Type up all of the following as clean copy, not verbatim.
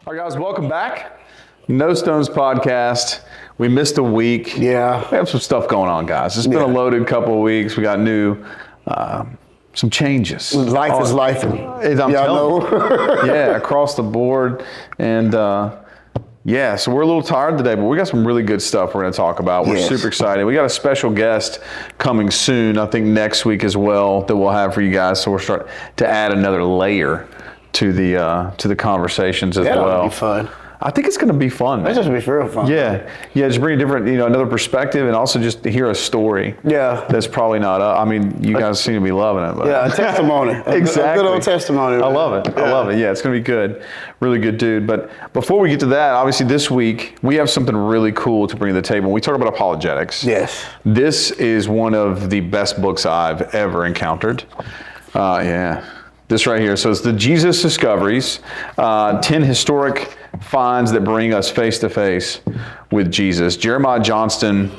All right, guys, welcome back. No Stones podcast. We missed a week. Yeah. We have some stuff going on, guys. It's been a loaded couple of weeks. We got some changes. Life is life. I'm telling you. Yeah, across the board. And so we're a little tired today, but we got some really good stuff we're going to talk about. We're super excited. We got a special guest coming soon, I think next week as well, that we'll have for you guys. So we're starting to add another layer to the conversations as well. That'll be fun. I think it's going to be fun. It's just be real fun. Yeah, just bring a different, another perspective, and also just to hear a story. Yeah. That's probably not up. I mean, you guys seem to be loving it. But. Yeah, a testimony. Exactly. A good old testimony. I love it. I love it. Yeah, it's going to be good. Really good dude. But before we get to that, obviously this week we have something really cool to bring to the table. We talk about apologetics. Yes. This is one of the best books I've ever encountered. This right here. So it's the Jesus Discoveries, 10 historic finds that bring us face to face with Jesus. Jeremiah Johnston,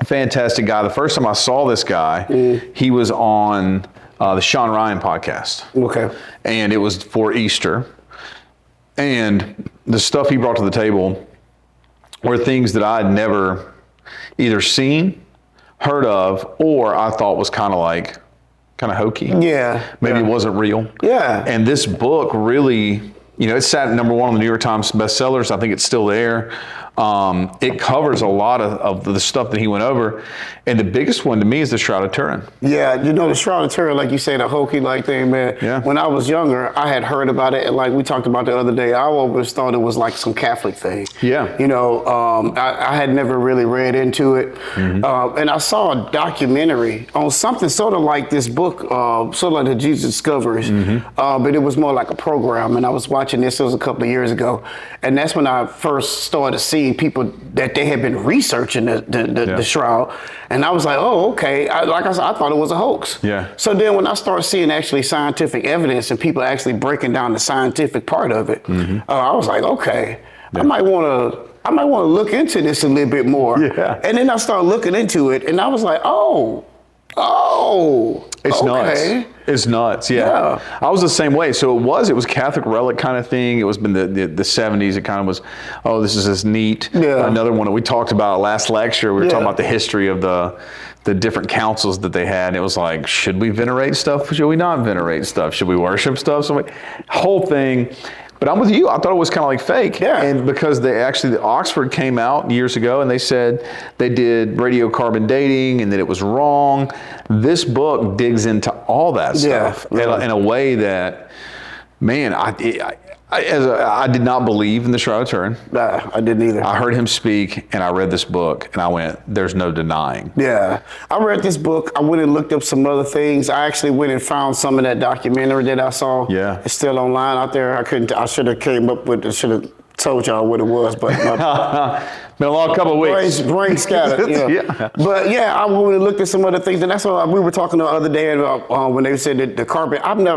fantastic guy. The first time I saw this guy, he was on the Sean Ryan podcast. Okay. And it was for Easter. And the stuff he brought to the table were things that I had never either seen, heard of, or I thought was kind of hokey. Yeah. Maybe it wasn't real. Yeah. And this book really, it sat number one on the New York Times bestsellers. I think it's still there. It covers a lot of the stuff that he went over. And the biggest one to me is the Shroud of Turin. Yeah, the Shroud of Turin, like you say, the hokey thing, man. Yeah. When I was younger, I had heard about it, and like we talked about the other day, I always thought it was like some Catholic thing. Yeah. I had never really read into it. Mm-hmm. And I saw a documentary on something sort of like this book, sort of like the Jesus Discoveries, but it was more like a program. And I was watching this, it was a couple of years ago. And that's when I first started seeing people that they had been researching the Shroud. And I was like, oh, okay. Like I said, I thought it was a hoax. Yeah. So then when I started seeing actually scientific evidence and people actually breaking down the scientific part of it, I was like, okay, I might want to look into this a little bit more. Yeah. And then I started looking into it and I was like, oh, it's okay. nuts. It's nuts. Yeah. I was the same way. So it was Catholic relic kind of thing. It was been the 70s. It kind of was, this is this neat. Yeah. Another one that we talked about last lecture. We were talking about the history of the different councils that they had. And it was like, should we venerate stuff? Should we not venerate stuff? Should we worship stuff? So whole thing. But I'm with you. I thought it was kind of like fake. Yeah. And because the Oxford came out years ago and they said they did radiocarbon dating and that it was wrong. This book digs into all that stuff in a way that, man, I did not believe in the Shroud of Turin. Nah, I didn't either. I heard him speak and I read this book and I went, there's no denying. Yeah. I read this book. I went and looked up some other things. I actually went and found some of that documentary that I saw. Yeah. It's still online out there. I should have told y'all what it was, but been a long couple of weeks. Brain scattered. Yeah. But I went and looked at some other things, and that's what we were talking the other day about when they said that the carbon. I don't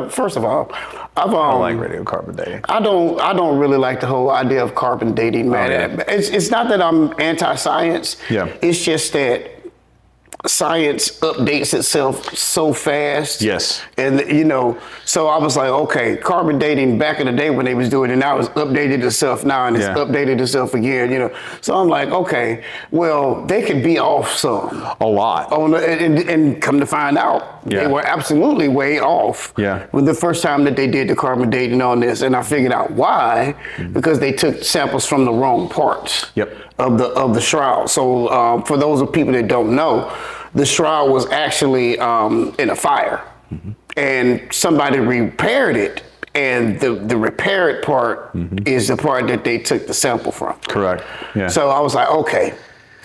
like radiocarbon dating. I don't really like the whole idea of carbon dating, man. It's not that I'm anti-science. Yeah. It's just that science updates itself so fast. Yes. And so I was like, okay, carbon dating back in the day when they was doing it, now it's updated itself now and it's updated itself again, So I'm like, okay, well, they could be off some. A lot. And come to find out, they were absolutely way off. Yeah. With the first time that they did the carbon dating on this, and I figured out why, because they took samples from the wrong parts. Of the shroud. So for those of people that don't know, the shroud was actually in a fire, and somebody repaired it, and the repaired part is the part that they took the sample from. Correct. Yeah. So I was like, okay,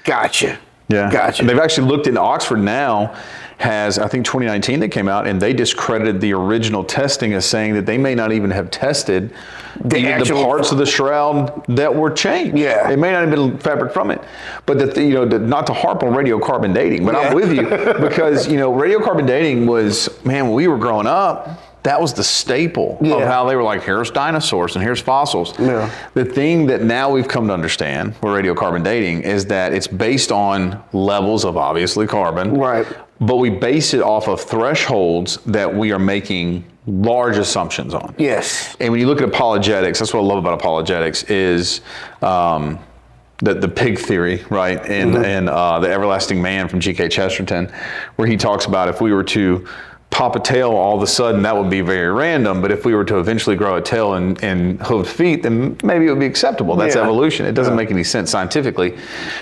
gotcha. Yeah. Gotcha. And they've actually looked into Oxford now. Has, I think 2019 they came out and they discredited the original testing as saying that they may not even have tested the parts of the shroud that were changed. Yeah. It may not have been fabric from it. But not to harp on radiocarbon dating, but I'm with you because radiocarbon dating was, man, when we were growing up, that was the staple of how they were like, here's dinosaurs and here's fossils. Yeah. The thing that now we've come to understand with radiocarbon dating is that it's based on levels of obviously carbon. Right. But we base it off of thresholds that we are making large assumptions on. Yes. And when you look at apologetics, that's what I love about apologetics is the pig theory, right? And the Everlasting Man from G.K. Chesterton, where he talks about if we were to pop a tail all of a sudden, that would be very random. But if we were to eventually grow a tail and hooved feet, then maybe it would be acceptable. That's evolution. It doesn't make any sense scientifically.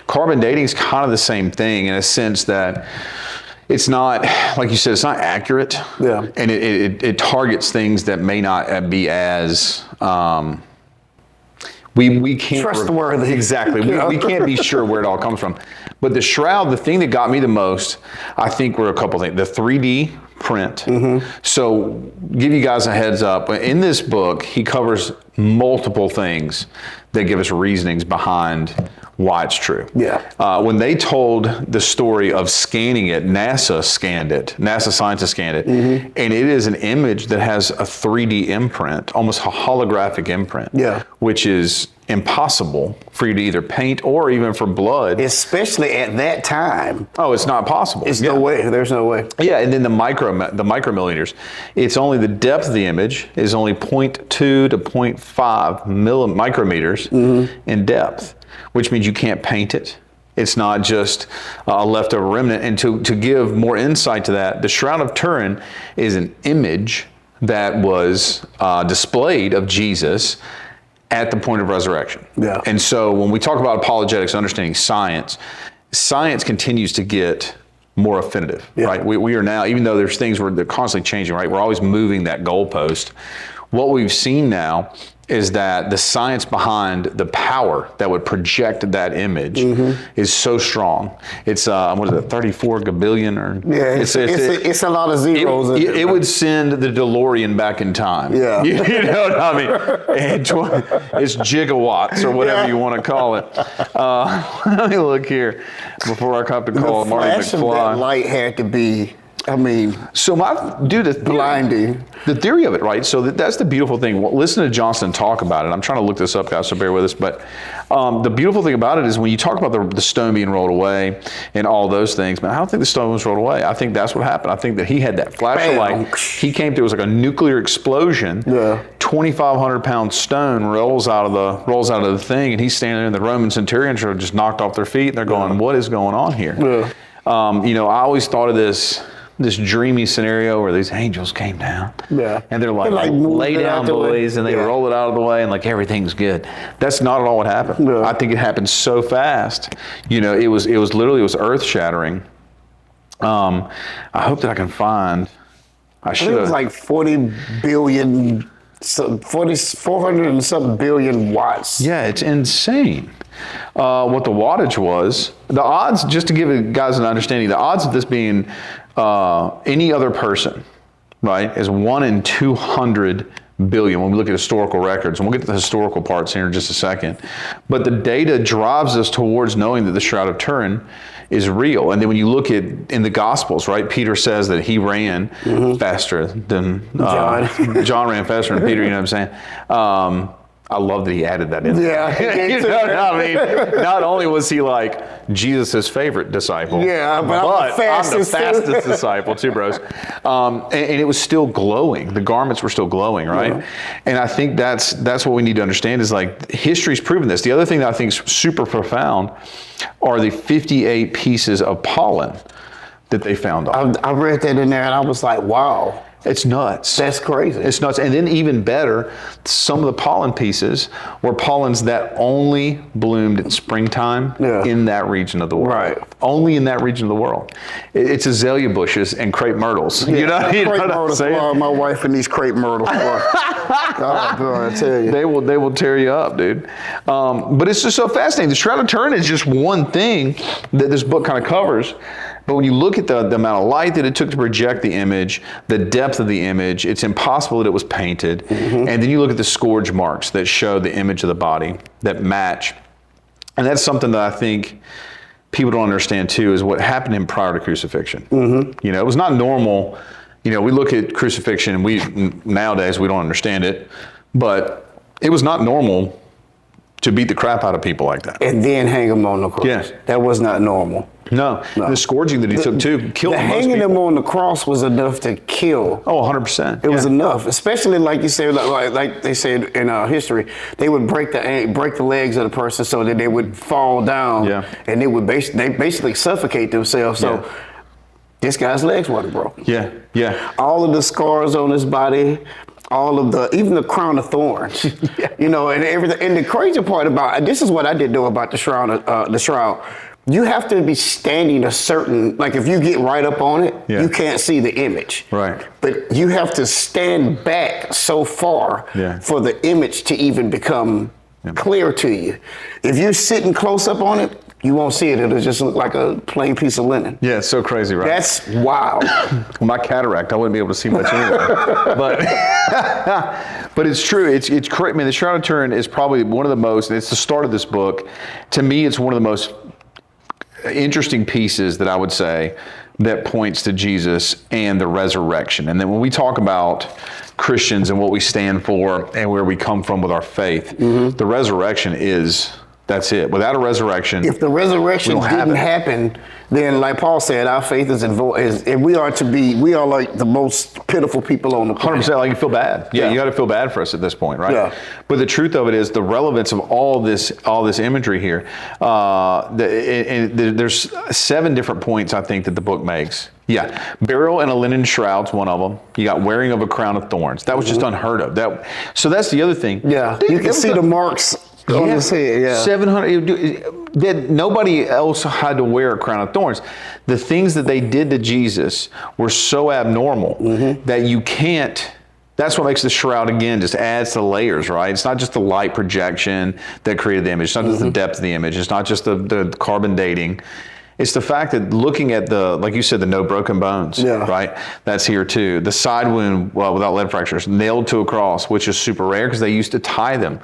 Carbon dating is kind of the same thing in a sense that it's not, like you said, it's not accurate. Yeah. And it targets things that may not be as, we can't trustworthy. Exactly. We can't be sure where it all comes from. But the Shroud, the thing that got me the most, I think were a couple things. The 3D print. So give you guys a heads up. In this book, he covers multiple things that give us reasonings behind why it's true. Yeah. When they told the story of scanning it, NASA scanned it. NASA scientists scanned it. And it is an image that has a 3D imprint, almost a holographic imprint. Yeah. Which is impossible for you to either paint or even for blood. Especially at that time. Oh, it's not possible. It's no way. There's no way. Yeah, and then the micromillimeters. It's only the depth of the image is only 0.2 to 0.5 micrometers in depth, which means you can't paint it. It's not just a leftover remnant. And to give more insight to that, the Shroud of Turin is an image that was displayed of Jesus at the point of resurrection. Yeah. And so when we talk about apologetics, understanding science continues to get more offinitive, right? We are now, even though there's things where they're constantly changing, right? We're always moving that goalpost. What we've seen now is that the science behind the power that would project that image is so strong. It's, what is it, 34 gabillion? It's a lot of zeros. It would send the DeLorean back in time. Yeah. You know what I mean? It's gigawatts or whatever you want to call it. Let me look here before I have to call Marty McFly. The flash of that light had to be, so blinding. The theory of it, right? So that's the beautiful thing. Well, listen to Johnston talk about it. I'm trying to look this up, guys, so bear with us. But the beautiful thing about it is when you talk about the stone being rolled away and all those things, man, I don't think the stone was rolled away. I think that's what happened. I think that he had that flash of light. He came through, it was like a nuclear explosion. Yeah. 2,500 pound stone rolls out of the thing, and he's standing there, and the Roman centurions are just knocked off their feet, and they're going, what is going on here? Yeah. I always thought of this dreamy scenario where these angels came down. Yeah. And they're like lay down, boys, and they roll it out of the way, and like everything's good. That's not at all what happened. Yeah. I think it happened so fast. It was earth-shattering. I hope that I can find. I think it was like 40 billion, 400 and something billion watts. Yeah, it's insane. What the wattage was. The odds, just to give you guys an understanding, the odds of this being any other person, right, is 1 in 200 billion when we look at historical records. And we'll get to the historical parts here in just a second. But the data drives us towards knowing that the Shroud of Turin is real. And then when you look at in the Gospels, right, Peter says that he ran faster than John ran faster than Peter, you know what I'm saying? I love that he added that in. Yeah. You know what I mean? Not only was he like Jesus' favorite disciple, but I'm the fastest disciple too, bros. And it was still glowing. The garments were still glowing, right? Yeah. And I think that's what we need to understand is like history's proven this. The other thing that I think is super profound are the 58 pieces of pollen that they found on. I read that in there and I was like, wow. It's nuts. That's crazy. It's nuts. And then even better, some of the pollen pieces were pollens that only bloomed in springtime in that region of the world. Right. Only in that region of the world. It's azalea bushes and crepe myrtles. Yeah, you know what I'm saying? My wife and these crepe myrtles. God, bro, I tell you. They will tear you up, dude. But it's just so fascinating. The Shroud of Turin is just one thing that this book kind of covers. But when you look at the amount of light that it took to project the image, the depth of the image, it's impossible that it was painted. And then you look at the scourge marks that show the image of the body that match. And that's something that I think people don't understand too, is what happened in prior to crucifixion. It was not normal. We look at crucifixion and nowadays we don't understand it, but it was not normal to beat the crap out of people like that. And then hang them on the cross. Yeah. That was not normal. No. The scourging that he took too killed The most hanging people. them on the cross was enough to kill. Oh, 100%. It was enough, especially like you said, like they said in history, they would break the legs of the person so that they would fall down, and they would basically suffocate themselves. So this guy's legs wasn't broken. Yeah, yeah. All of the scars on his body, even the crown of thorns, you know, and everything. And the crazy part about this is what I didn't know about the shroud. You have to be standing a certain, like if you get right up on it, you can't see the image. Right. But you have to stand back so far for the image to even become clear to you. If you're sitting close up on it, you won't see it. It'll just look like a plain piece of linen. Yeah, it's so crazy, right? That's wild. Well, my cataract, I wouldn't be able to see much anyway. But it's true. It's correct. I mean, the Shroud of Turin is probably one of the most, it's the start of this book. To me, it's one of the most interesting pieces that I would say that points to Jesus and the resurrection. And then when we talk about Christians and what we stand for and where we come from with our faith, the resurrection that's it. Without a resurrection, if the resurrection didn't happen, then like Paul said, our faith is and we are like the most pitiful people on the planet. 100%, like you feel bad. Yeah, you got to feel bad for us at this point, right? Yeah. But the truth of it is the relevance of all this imagery here. There's 7 different points I think that the book makes. Yeah, burial in a linen shroud's one of them. You got wearing of a crown of thorns. That was just unheard of. So that's the other thing. Yeah, you can see the marks on his head. Yeah, 700. That nobody else had to wear a crown of thorns. The things that they did to Jesus were so abnormal that you can't. That's what makes the shroud, again, just adds to layers, right? It's not just the light projection that created the image. It's not just the depth of the image. It's not just the carbon dating. It's the fact that looking at like you said, the no broken bones, right? That's here too. The side wound, without lead fractures, nailed to a cross, which is super rare because they used to tie them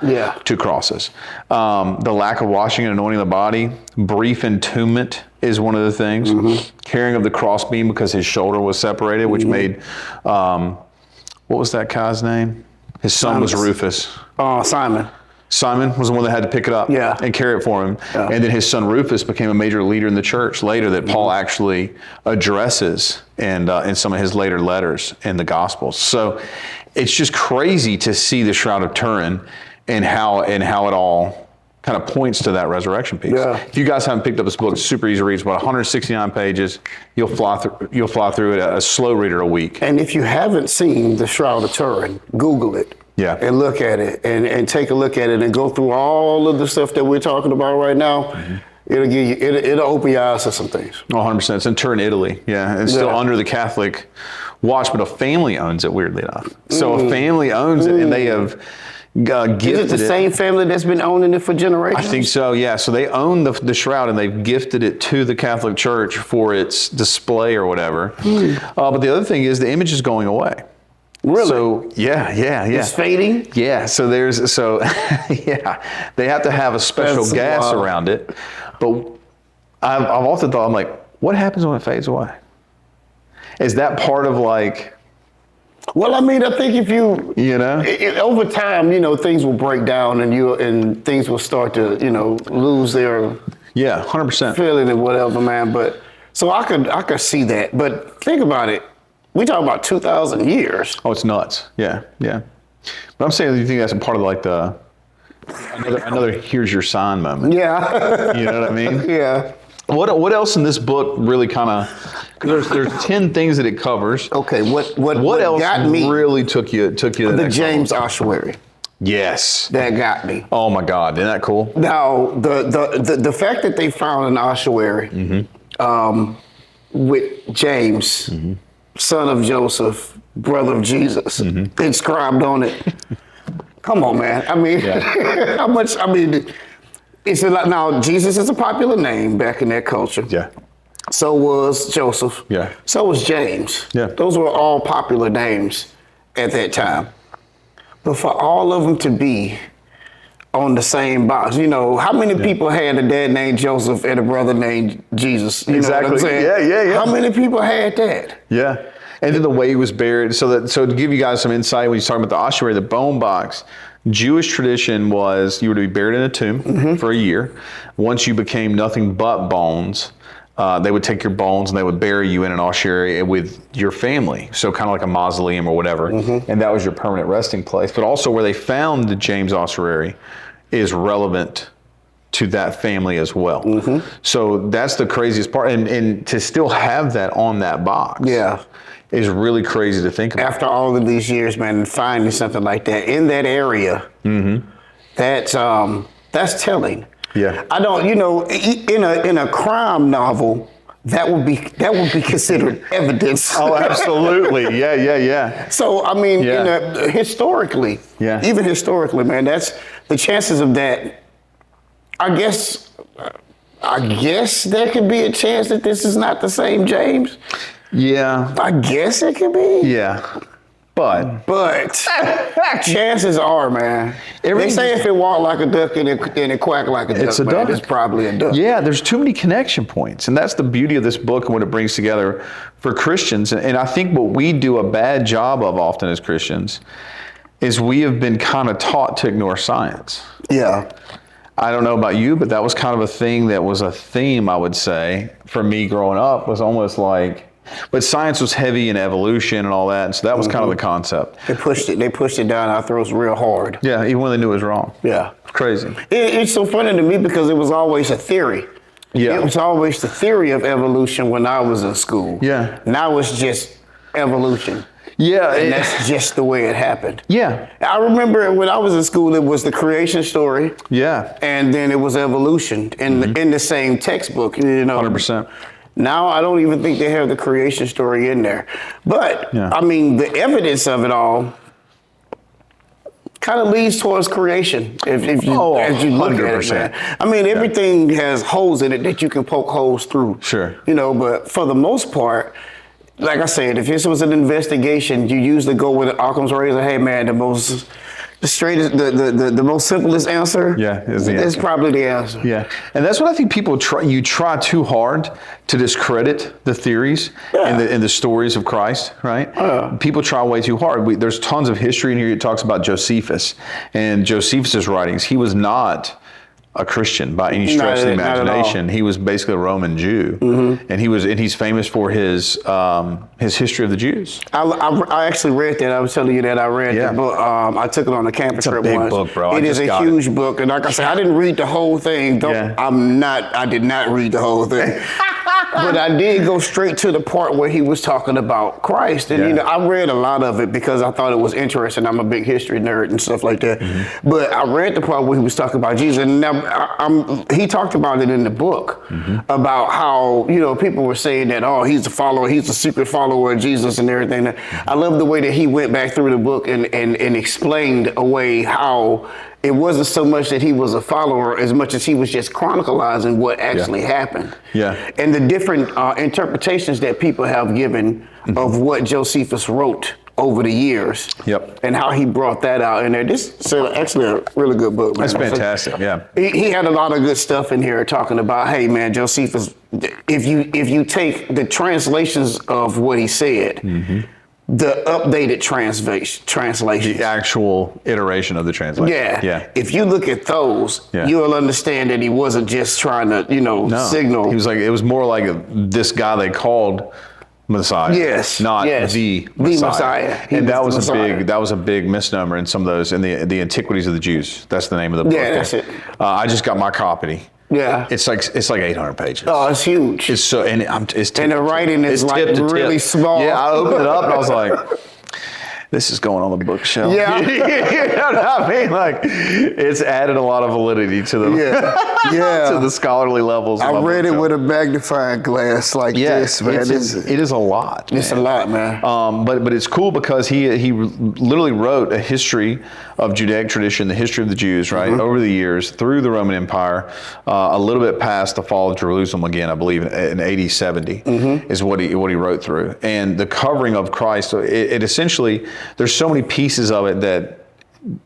to crosses. The lack of washing and anointing the body, brief entombment is one of the things. Carrying of the crossbeam because his shoulder was separated, which made, what was that guy's name? His son was Rufus. Simon. Simon was the one that had to pick it up and carry it for him. Yeah. And then his son Rufus became a major leader in the church later that Paul actually addresses in some of his later letters in the Gospels. So it's just crazy to see the Shroud of Turin and how it all kind of points to that resurrection piece. Yeah. If you guys haven't picked up this book, it's super easy to read. It's about 169 pages. You'll fly through it, a slow reader a week. And if you haven't seen the Shroud of Turin, Google it. Yeah. And look at it and take a look at it and go through all of the stuff that we're talking about right now. It'll open your eyes to some things. Oh, 100%. It's in Turin, Italy. Yeah. It's still under the Catholic watch, but a family owns it, weirdly enough. So a family owns it, and they have gifted it. Is it the same family that's been owning it for generations? I think so, yeah. So they own the shroud, and they've gifted it to the Catholic Church for its display or whatever. But the other thing is the image is going away. Really? So yeah. It's fading? Yeah. So yeah, they have to have a special gas around it. But I've often thought, I'm like, what happens when it fades away? Is that part of like? Well, I mean, I think if over time, things will break down and things will start to, lose their 100% feeling and whatever, man. But so I could see that. But think about it. We talk about 2,000 years. Oh, it's nuts. Yeah. But I'm saying, do you think that's a part of like another here's your sign moment? Yeah. You know what I mean? Yeah. What else in this book really kind of? Because there's 10 things that it covers. Okay. What else got me really took you to the next James Ossuary? Yes. That got me. Oh my God! Isn't that cool? Now the fact that they found an ossuary with James. Son of Joseph, brother of Jesus, inscribed on it. Come on, man. I mean, how much? I mean, it's like now Jesus is a popular name back in that culture. Yeah. So was Joseph. Yeah. So was James. Yeah. Those were all popular names at that time. But for all of them to be on the same box, how many people had a dad named Joseph and a brother named Jesus? You know what I'm saying? Yeah. How many people had that? Yeah. And then the way he was buried. So to give you guys some insight, when he's talking about the ossuary, the bone box, Jewish tradition was you were to be buried in a tomb for a year. Once you became nothing but bones, they would take your bones and they would bury you in an ossuary with your family. So kind of like a mausoleum or whatever. And that was your permanent resting place. But also where they found the James ossuary is relevant to that family as well. So that's the craziest part. And to still have that on that box. Yeah. Is really crazy to think about. After all of these years, man, finding something like that in that area, that's telling. Yeah. I don't, in a crime novel, that would be considered evidence. Oh, absolutely. Yeah. So I mean, historically, even historically, man, that's the chances of that. I guess there could be a chance that this is not the same James. Yeah. I guess it could be. Yeah. But chances are, man. They say if it walked like a duck and it quacked like a duck, it's a duck. It's probably a duck. Yeah, there's too many connection points. And that's the beauty of this book and what it brings together for Christians. And I think what we do a bad job of often as Christians is we have been kind of taught to ignore science. Yeah. I don't know about you, but that was kind of a thing that was a theme, I would say, for me growing up, was almost like, but science was heavy in evolution and all that, and so that was kind of the concept. They pushed it down our throats real hard. Yeah, even when they knew it was wrong. Yeah. It's crazy. It's so funny to me because it was always a theory. Yeah. It was always the theory of evolution when I was in school. Yeah. Now it's just evolution. Yeah. And that's just the way it happened. Yeah. I remember when I was in school, it was the creation story. Yeah. And then it was evolution in the same textbook, 100%. Now I don't even think they have the creation story in there. But I mean, the evidence of it all kind of leads towards creation. If you look at it, man. I mean, everything has holes in it that you can poke holes through. Sure. But for the most part, like I said, if this was an investigation, you usually go with Occam's razor. Hey, man, the most simplest answer. Yeah, is the answer. It's probably the answer. Yeah, and that's what I think people try. You try too hard to discredit the theories and the stories of Christ, right? People try way too hard. There's tons of history in here. It talks about Josephus and Josephus's writings. He was not a Christian by any stretch of the imagination. He was basically a Roman Jew, and he's famous for his history of the Jews. I actually read that. I was telling you that I read the book. I took it on a campus trip once. It's a big book, bro. It is a huge book, and like I said, I didn't read the whole thing. I did not read the whole thing. But I did go straight to the part where he was talking about Christ. And, I read a lot of it because I thought it was interesting. I'm a big history nerd and stuff like that. But I read the part where he was talking about Jesus. And now he talked about it in the book about how, people were saying that, oh, he's a follower, he's a secret follower of Jesus and everything. I love the way that he went back through the book and explained away how it wasn't so much that he was a follower as much as he was just chronicalizing what actually happened. Yeah. And the different interpretations that people have given of what Josephus wrote over the years. Yep. And how he brought that out in there. This is actually a really good book, man. That's fantastic, yeah. He had a lot of good stuff in here talking about, hey, man, Josephus, if you take the translations of what he said, the updated translation. The actual iteration of the translation. Yeah. If you look at those, you'll understand that he wasn't just trying to, signal. He was like, it was more like this guy they called Messiah. Yes. Not the Messiah. And that was a big misnomer in some of those, in the Antiquities of the Jews. That's the name of the book. Yeah, that's it. I just got my copy. Yeah. It's like 800 pages. Oh, it's huge. It's so, and the writing is like really small. Yeah, I opened it up and I was like, this is going on the bookshelf. Yeah. You know what I mean? Like, it's added a lot of validity to the to the scholarly levels. I read it with a magnifying glass like this, man. It is a lot. It's a lot, man. But it's cool because he literally wrote a history of Judaic tradition, the history of the Jews, right, over the years, through the Roman Empire, a little bit past the fall of Jerusalem again, I believe, in AD 70 is what he wrote through. And the covering of Christ, it essentially, there's so many pieces of it that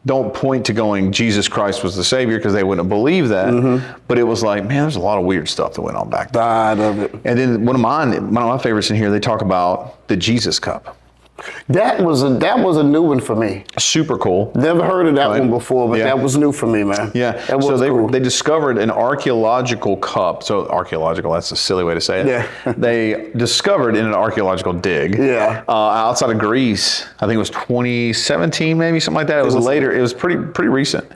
don't point to going Jesus Christ was the Savior, because they wouldn't believe that. But it was like, man, there's a lot of weird stuff that went on back then. I love it. And then one of my favorites in here, they talk about the Jesus cup. That was a new one for me. Super cool. Never heard of that one before, but that was new for me, man. Yeah. That was so they discovered an archaeological cup. So archaeological, that's a silly way to say it. Yeah. They discovered in an archaeological dig. Yeah. Outside of Greece, I think it was 2017, maybe something like that. It was later. It was pretty recent.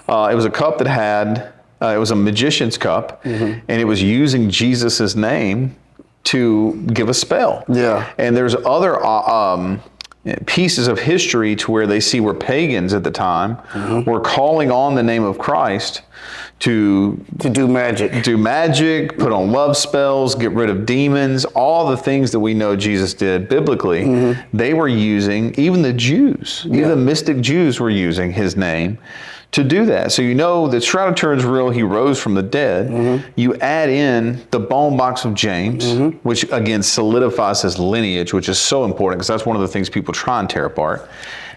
It was a cup that had. It was a magician's cup, and it was using Jesus's name to give a spell. Yeah. And there's other pieces of history to where they see where pagans at the time were calling on the name of Christ to do magic, put on love spells, get rid of demons, all the things that we know Jesus did biblically. They were using, even the Jews, even the mystic Jews were using his name to do that. So you know that Shroud of Turin's real, he rose from the dead. You add in the bone box of James, which again solidifies his lineage, which is so important because that's one of the things people try and tear apart.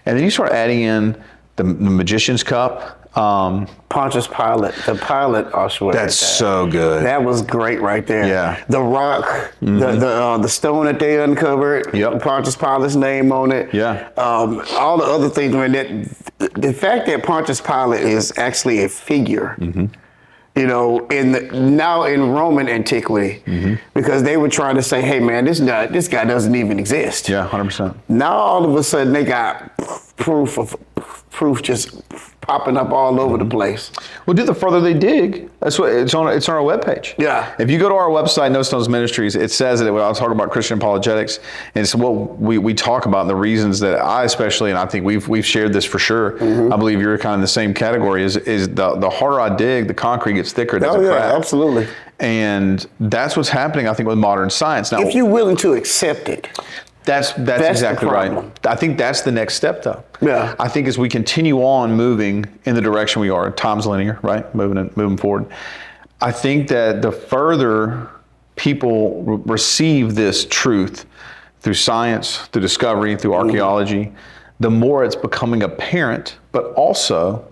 And then you start adding in the magician's cup. Pontius Pilate, the Pilate Ossuary. That's so good. That was great right there. Yeah. The rock, the stone that they uncovered, Pontius Pilate's name on it. Yeah. All the other things. I mean, the fact that Pontius Pilate is actually a figure, you know, now in Roman antiquity, because they were trying to say, hey man, this guy doesn't even exist. Yeah, 100%. Now all of a sudden they got proof just popping up all over the place. Well, the further they dig, that's what it's on our webpage. Yeah. If you go to our website, No Stones Ministries, it says that when I was talking about Christian apologetics, and it's what we talk about, and the reasons that I especially, and I think we've shared this for sure. I believe you're kind of in the same category. Is the harder I dig, the concrete gets thicker. It doesn't crack. Absolutely. And that's what's happening, I think, with modern science now. If you're willing to accept it. That's exactly right. I think that's the next step, though. Yeah. I think as we continue on moving in the direction we are, time's linear, right? Moving forward. I think that the further people receive this truth through science, through discovery, through archaeology, the more it's becoming apparent. But also,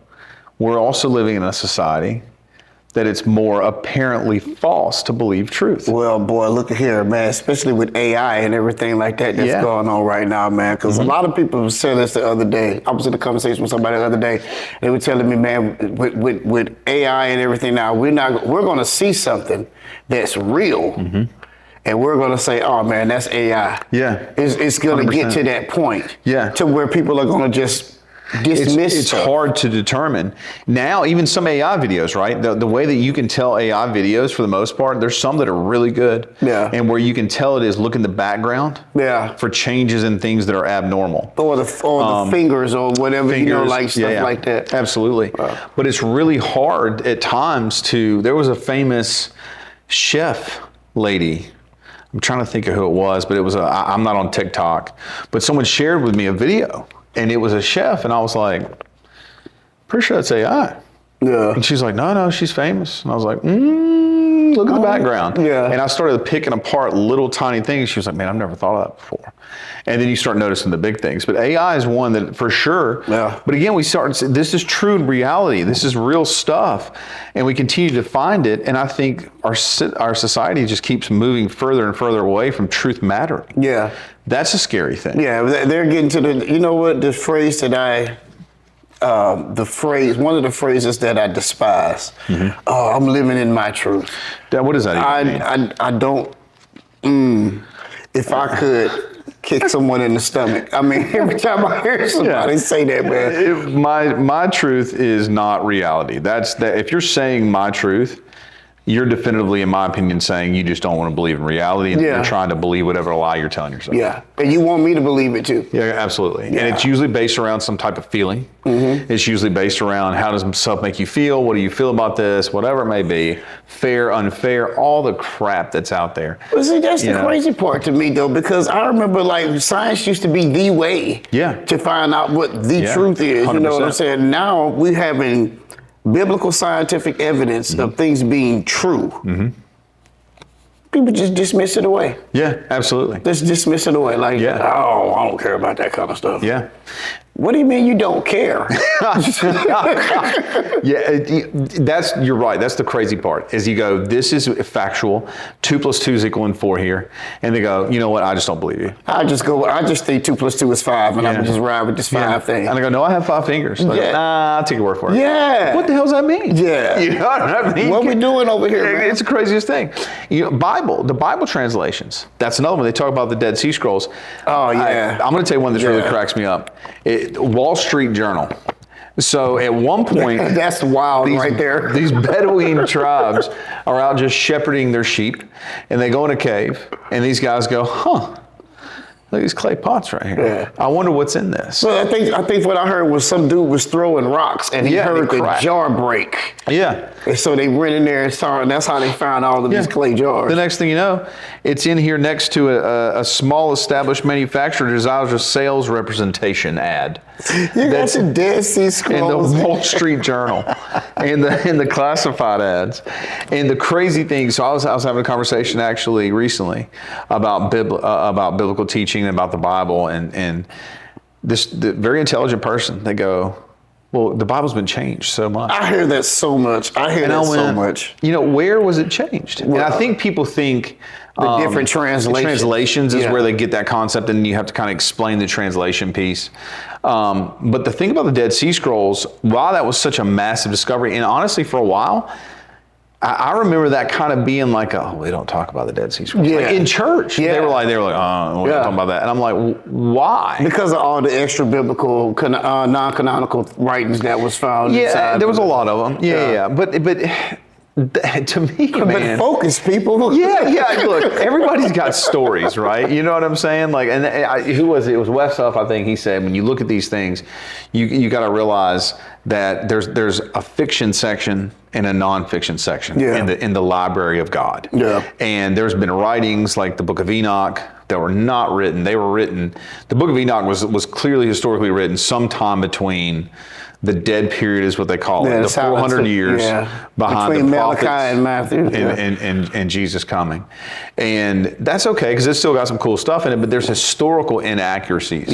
we're also living in a society that it's more apparently false to believe truth. Well, boy, look at here, man, especially with AI and everything like that that's going on right now, man, because a lot of people said this the other day. I was in a conversation with somebody the other day. They were telling me, man, with AI and everything now, we're going to see something that's real. And we're going to say, oh, man, that's AI. Yeah. It's going to get to that point. Yeah. To where people are going to just dismiss it's hard to determine. Now, even some AI videos, right? The way that you can tell AI videos, for the most part, there's some that are really good. Yeah. And where you can tell it is look in the background. Yeah. For changes in things that are abnormal. Or the fingers or whatever, you know, like stuff like that. Absolutely. Wow. But it's really hard at times there was a famous chef lady. I'm trying to think of who it was, but I'm not on TikTok, but someone shared with me a video. And it was a chef, and I was like, pretty sure that's AI. Yeah. And she's like, no, she's famous. And I was like, look at the background. Yeah. And I started picking apart little tiny things. She was like, man, I've never thought of that before. And then you start noticing the big things. But AI is one that for sure. Yeah. But again, this is true in reality. This is real stuff. And we continue to find it. And I think our society just keeps moving further and further away from truth mattering. Yeah. That's a scary thing. Yeah, they're getting to you know what, the phrase that one of the phrases that I despise. Oh, I'm living in my truth. What does that even mean? I don't, if I could kick someone in the stomach. I mean, every time I hear somebody say that, man. My truth is not reality. If you're saying my truth, you're definitively, in my opinion, saying you just don't want to believe in reality and you're trying to believe whatever lie you're telling yourself. Yeah, and you want me to believe it too. Yeah, absolutely. Yeah. And it's usually based around some type of feeling. It's usually based around how does stuff make you feel? What do you feel about this? Whatever it may be. Fair, unfair, all the crap that's out there. Well, see, that's the crazy part to me, though, because I remember, like, science used to be the way to find out what the truth is. 100%. You know what I'm saying? Now we're having biblical scientific evidence of things being true. People just dismiss it away. Yeah, absolutely. Just dismiss it away. Like, oh, I don't care about that kind of stuff. Yeah. What do you mean you don't care? You're right. That's the crazy part. Is you go, this is factual. 2 + 2 = 4 here, and they go, you know what? I just don't believe you. I just think 2 + 2 is 5, and I'm just ride with this 5 thing. And I go, no, I have 5 fingers. Like, nah, I'll take your word for it. Yeah. What the hell does that mean? Yeah. You know what I mean? What we doing over here, man? It's the craziest thing. The Bible translations. That's another one. They talk about the Dead Sea Scrolls. Oh yeah. I'm going to tell you one that really cracks me up. Wall Street Journal. So at one point, that's wild right there. These Bedouin tribes are out just shepherding their sheep, and they go in a cave, and these guys go, huh, look at these clay pots right here. Yeah. I wonder what's in this. So I think what I heard was some dude was throwing rocks, and he heard the jar break. Yeah. And so they went in there and saw, and that's how they found all of these clay jars. The next thing you know, it's in here next to a small established manufacturer desires a sales representation ad. That's the Dead Sea Scrolls. In the Wall Street Journal, in the classified ads. And the crazy thing, so I was having a conversation actually recently about biblical teaching, about the Bible, and the very intelligent person, they go, well, the Bible's been changed so much. I hear that so much. So much. You know, where was it changed? Well, and I think people think the different translations is where they get that concept, and you have to kind of explain the translation piece. But the thing about the Dead Sea Scrolls, while that was such a massive discovery, and honestly, for a while, I remember that kind of being like, oh, we don't talk about the Dead Sea Scrolls. Yeah. Like in church, they were like, oh, we're not talking about that. And I'm like, why? Because of all the extra biblical, non-canonical writings that was found. Yeah, there was a lot of them. Yeah. But to me, man. But focus, people. Yeah. Look, everybody's got stories, right? You know what I'm saying? Like, and who was it? It was Wes Huff, I think. He said, when you look at these things, you got to realize that there's a fiction section and a nonfiction section in the library of God. Yeah. And there's been writings like the Book of Enoch that were not written. They were written. The Book of Enoch was clearly historically written sometime between the dead period, is what they call it, the 400 years behind between the prophets Malachi and Matthew and Jesus coming. And that's okay, because it's still got some cool stuff in it, but there's historical inaccuracies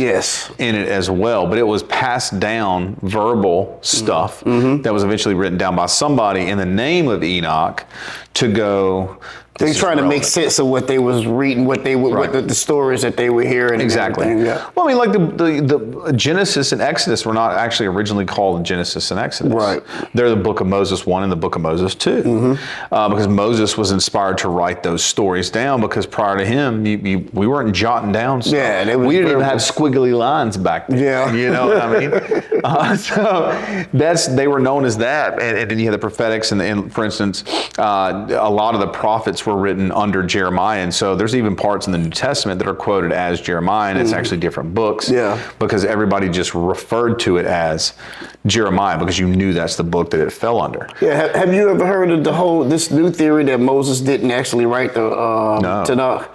in it as well. But it was passed down verbal stuff that was eventually written down by somebody in the name of Enoch to go, they're trying to make sense of what they was reading, what they were, the stories that they were hearing. Exactly. Yeah. Well, I mean, like the Genesis and Exodus were not actually originally called Genesis and Exodus. Right. They're the Book of Moses 1 and the Book of Moses 2. Because Moses was inspired to write those stories down, because prior to him, we weren't jotting down stuff. Yeah, we didn't even have squiggly lines back then. Yeah. You know what I mean? So they were known as that. And then you had the prophetics, and for instance, a lot of the prophets were written under Jeremiah, and so there's even parts in the New Testament that are quoted as Jeremiah, and it's actually different books. Because everybody just referred to it as Jeremiah, because you knew that's the book that it fell under. Yeah. Have you ever heard of this new theory that Moses didn't actually write the Tanakh?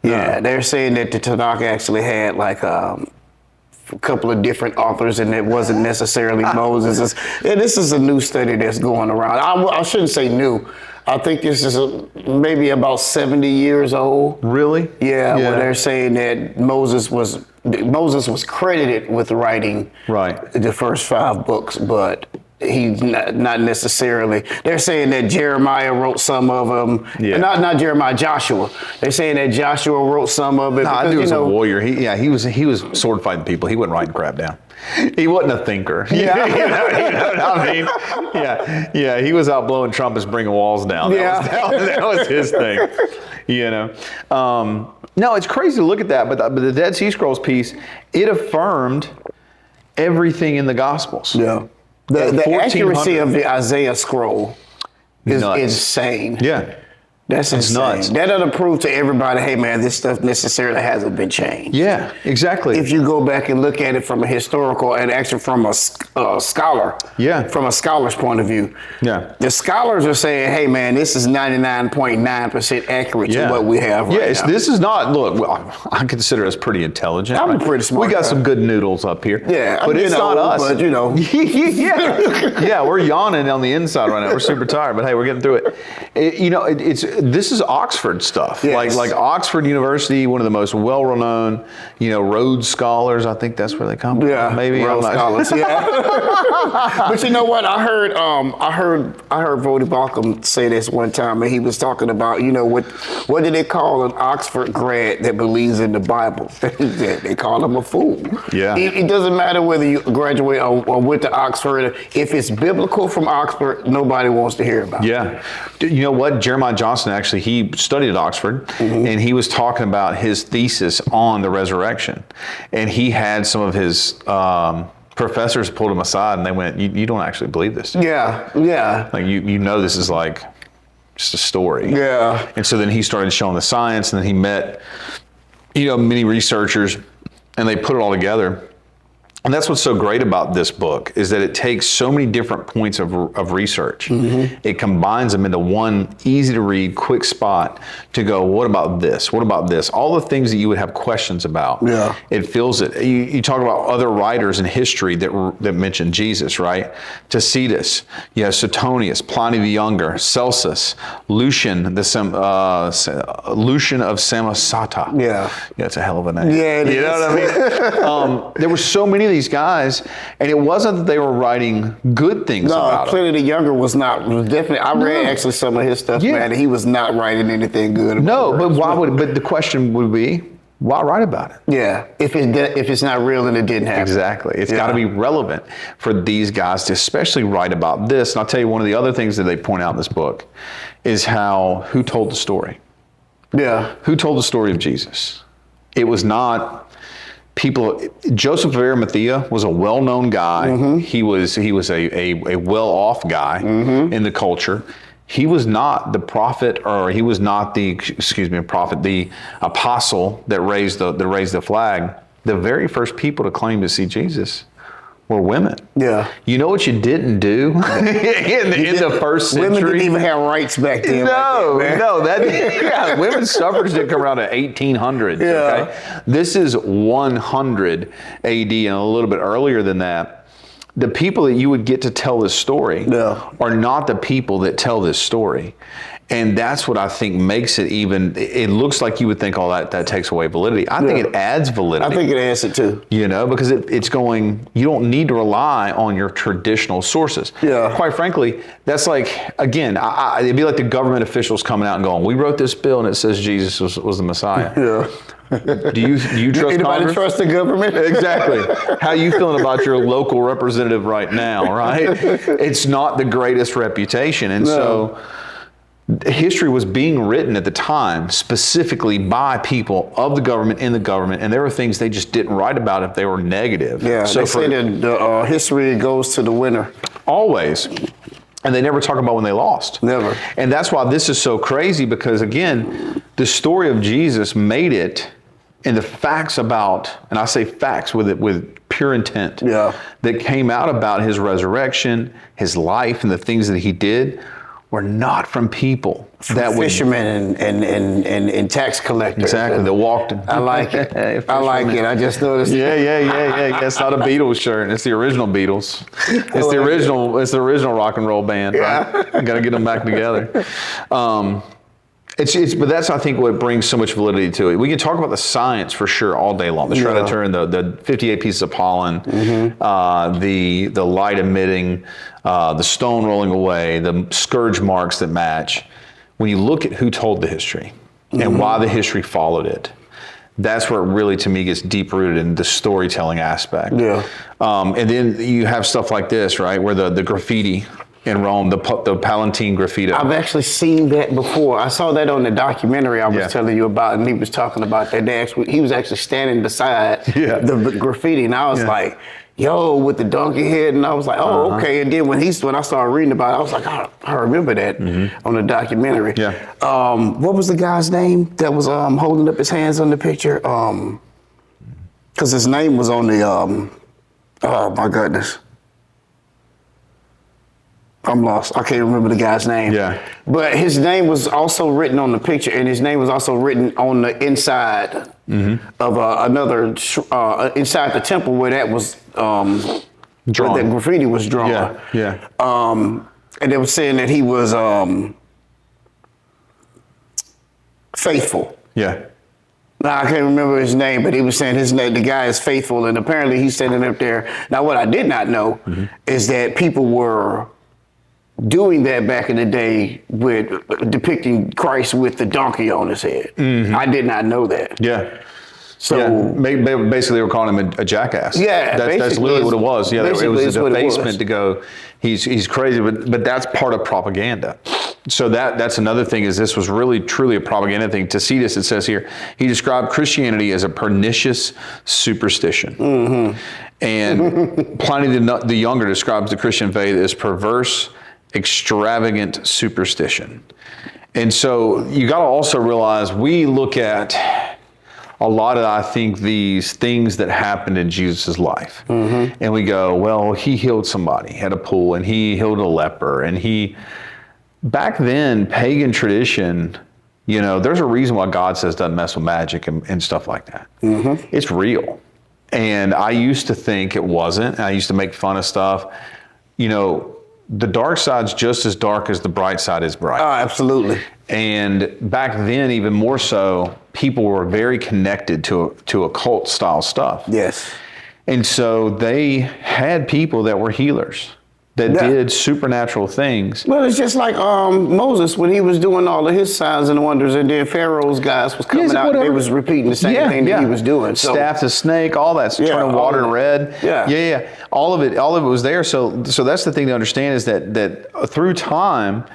Yeah, they're saying that the Tanakh actually had like a couple of different authors, and it wasn't necessarily Moses. And this is a new study that's going around. I shouldn't say new. I think this is maybe about 70 years old. Really? Yeah. Where they're saying that Moses was credited with writing the first 5 books, but he's not necessarily. They're saying that Jeremiah wrote some of them. Yeah. Not Jeremiah, Joshua. They're saying that Joshua wrote some of it. No, I knew he was a warrior. He was sword fighting people. He wasn't writing crap down. He wasn't a thinker. Yeah. you know what I mean? Yeah. He was out blowing trumpets, bringing walls down. That was his thing. You know. No, it's crazy to look at that, but the Dead Sea Scrolls piece, it affirmed everything in the Gospels. Yeah. The accuracy of the Isaiah scroll is insane. Yeah. That's insane. Nuts. That doesn't prove to everybody, hey man, this stuff necessarily hasn't been changed. Yeah, exactly. If you go back and look at it from a historical and actually from a scholar, from a scholar's point of view, the scholars are saying, hey man, this is 99.9% accurate to what we have right now. This is not, look, I consider us pretty intelligent. I'm pretty smart. We got some good noodles up here. Yeah. But it's not us. But you know. Yeah, we're yawning on the inside right now. We're super tired, but hey, we're getting through it. this is Oxford stuff. Yes. Like Oxford University, one of the most well-renowned, Rhodes Scholars. I think that's where they come from. Yeah, Maybe Rhodes Scholars. Yeah. But you know what? I heard Vody Balcom say this one time, and he was talking about, what do they call an Oxford grad that believes in the Bible? They call him a fool. Yeah. It doesn't matter whether you graduate or went to Oxford. If it's biblical from Oxford, nobody wants to hear about it. Yeah. You know what? Jeremiah Johnston, actually, he studied at Oxford, and he was talking about his thesis on the resurrection. And he had some of his professors pulled him aside, and they went, you don't actually believe this. Yeah. Like, this is like just a story. Yeah. And so then he started showing the science, and then he met, many researchers, and they put it all together. And that's what's so great about this book, is that it takes so many different points of research. It combines them into one easy to read, quick spot to go, what about this? What about this? All the things that you would have questions about. Yeah. It fills it. You talk about other writers in history that mention Jesus, right? Tacitus, Suetonius, Pliny the Younger, Celsus, Lucian of Samosata. Yeah. Yeah, it's a hell of a name. Yeah, it is. You know what I mean? There were so many of these guys, and it wasn't that they were writing good things about Pliny the Younger was definitely. I read actually some of his stuff, man, and he was not writing anything good. But the question would be, why write about it? Yeah, if it's not real and it didn't happen. Exactly. It's got to be relevant for these guys to especially write about this. And I'll tell you, one of the other things that they point out in this book is who told the story. Yeah. Who told the story of Jesus? It was not people. Joseph of Arimathea was a well-known guy. He was a well-off guy in the culture. He was not the prophet, or he was not the apostle that raised the flag. The very first people to claim to see Jesus were women. Yeah. You know what you didn't do in the first century? Women didn't even have rights back then. Women's suffrage didn't come around at 1800s. Yeah. Okay, this is 100 AD and a little bit earlier than that. The people that you would get to tell this story are not the people that tell this story. And that's what I think makes it it looks like you would think, that takes away validity. I think it adds validity. I think it adds it too. Because it's going, you don't need to rely on your traditional sources. Yeah. Quite frankly, that's like, again, it'd be like the government officials coming out and going, we wrote this bill and it says Jesus was the Messiah. Yeah. Do you trust Anybody Congress? trust the government? Exactly. How are you feeling about your local representative right now, right? It's not the greatest reputation. And so history was being written at the time specifically by people of the government, in the government, and there were things they just didn't write about if they were negative. Yeah, so they say that the history goes to the winner. Always. And they never talk about when they lost. Never. And that's why this is so crazy, because again, the story of Jesus made it, and the facts about, and I say facts with pure intent, that came out about his resurrection, his life, and the things that he did were not from people that were fishermen and tax collectors. Exactly, that walked. I like it. I like it. I just noticed. Yeah. It's not a Beatles shirt. It's the original Beatles. It's the original. It's the original rock and roll band. Right? Got to get them back together. But that's, I think, what brings so much validity to it. We can talk about the science for sure all day long. The Shroud of Turin, the 58 pieces of pollen, the light emitting, the stone rolling away, the scourge marks that match. When you look at who told the history and why the history followed it, that's where it really, to me, gets deep rooted in the storytelling aspect. Yeah. And then you have stuff like this, right, where the graffiti in Rome, the Palatine graffiti. I've actually seen that before. I saw that on the documentary I was telling you about, and he was talking about that. He was actually standing beside the graffiti, and I was like, yo, with the donkey head, and I was like, oh, okay. And then when I started reading about it, I was like, I remember that on the documentary. Yeah. What was the guy's name that was holding up his hands on the picture? Because his name was on the, oh my goodness. I'm lost. I can't remember the guy's name. Yeah. But his name was also written on the picture, and his name was also written on the inside of another, inside the temple where that was drawn. Where that graffiti was drawn. Yeah. And they were saying that he was faithful. Yeah. Now, I can't remember his name, but he was saying his name, the guy is faithful, and apparently he's standing up there. Now, what I did not know is that people were doing that back in the day with depicting Christ with the donkey on his head. I did not know that. Yeah. So basically, they were calling him a jackass. Yeah, that's literally what it was. Yeah, it was a defacement to go. He's crazy, but that's part of propaganda. So that's another thing. Is this was really truly a propaganda thing. Tacitus, it says here, he described Christianity as a pernicious superstition, and Pliny the Younger describes the Christian faith as perverse, extravagant superstition. And so you got to also realize we look at a lot of, I think, these things that happened in Jesus' life. And we go, well, he healed somebody at a pool, and he healed a leper, and back then, pagan tradition, there's a reason why God says doesn't mess with magic and stuff like that. It's real. And I used to think it wasn't. I used to make fun of stuff. The dark side's just as dark as the bright side is bright. Oh, absolutely. And back then, even more so, people were very connected to occult style stuff. Yes. And so they had people that were healers that did supernatural things. Well, it's just like Moses when he was doing all of his signs and wonders, and then Pharaoh's guys was coming out and they was repeating the same thing that he was doing. So, staff to snake, all that, turning water to red. Yeah. All of it was there. So that's the thing to understand, is that through time,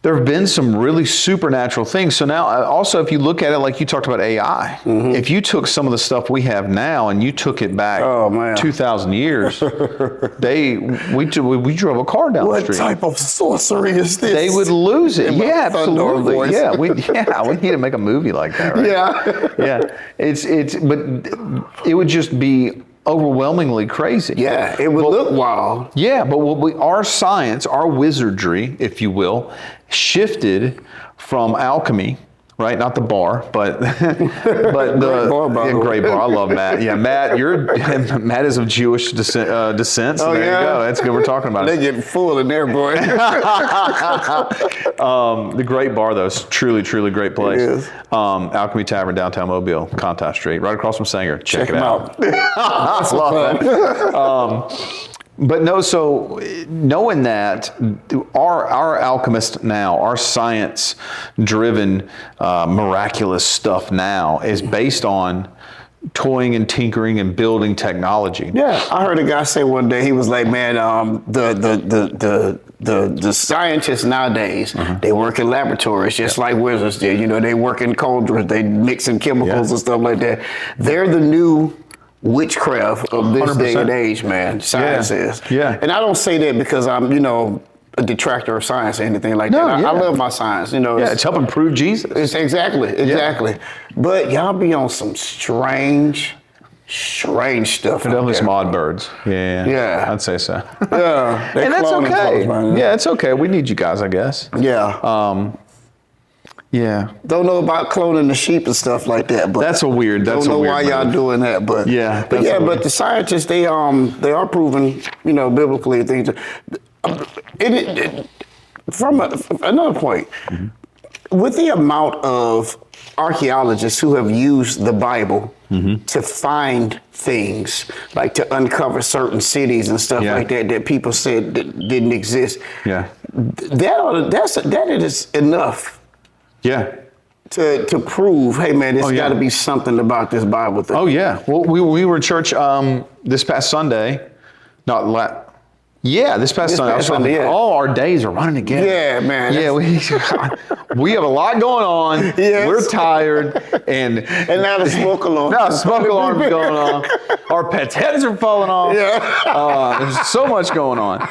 there have been some really supernatural things. So now, also, if you look at it, like you talked about AI, if you took some of the stuff we have now and you took it back 2,000 years, we drove a car down the street. What type of sorcery is this? They would lose it. Yeah, absolutely. Yeah, we need to make a movie like that, right? Yeah. But it would just be overwhelmingly crazy. Yeah, it would look wild. Yeah, but our science, our wizardry, if you will, shifted from alchemy, right? Not the bar, but the great bar. I love Matt. Yeah, Matt is of Jewish descent. So there you go. That's good. We're talking about it. They're getting full in there, boy. The great bar, though, is truly, truly great place. It is. Alchemy Tavern, downtown Mobile, Contest Street, right across from Sanger. Check it out. I love that. But no, so knowing that our alchemists now, our science-driven, miraculous stuff now is based on toying and tinkering and building technology. Yeah, I heard a guy say one day, he was like, man, the scientists nowadays, they work in laboratories just like wizards did. They work in cauldrons, they mixing chemicals and stuff like that. They're the new witchcraft of this 100%. day and age, man. Science is. Yeah. And I don't say that because I'm, a detractor of science or anything like that. I love my science. It's helping prove Jesus. It's exactly. Yeah. But y'all be on some strange stuff. Definitely some odd birds. Yeah. I'd say so. Yeah. And that's okay. Yeah, it's okay. We need you guys, I guess. Yeah. Yeah. Don't know about cloning the sheep and stuff like that, but that's a weird. Don't know why y'all doing that, but yeah. But the scientists they are proving biblically things. From another point, with the amount of archaeologists who have used the Bible to find things, like to uncover certain cities and stuff like that people said that didn't exist. Yeah. That is enough. Yeah. To prove, hey man, there's got to be something about this Bible thing. Oh yeah. Well, we were in church this past Sunday, this past Sunday. Yeah. All our days are running together. Yeah, man. Yeah, we have a lot going on. Yes. We're tired, and now the smoke alarm. Now the smoke alarm's going off. Our pets' heads are falling off. Yeah. There's so much going on.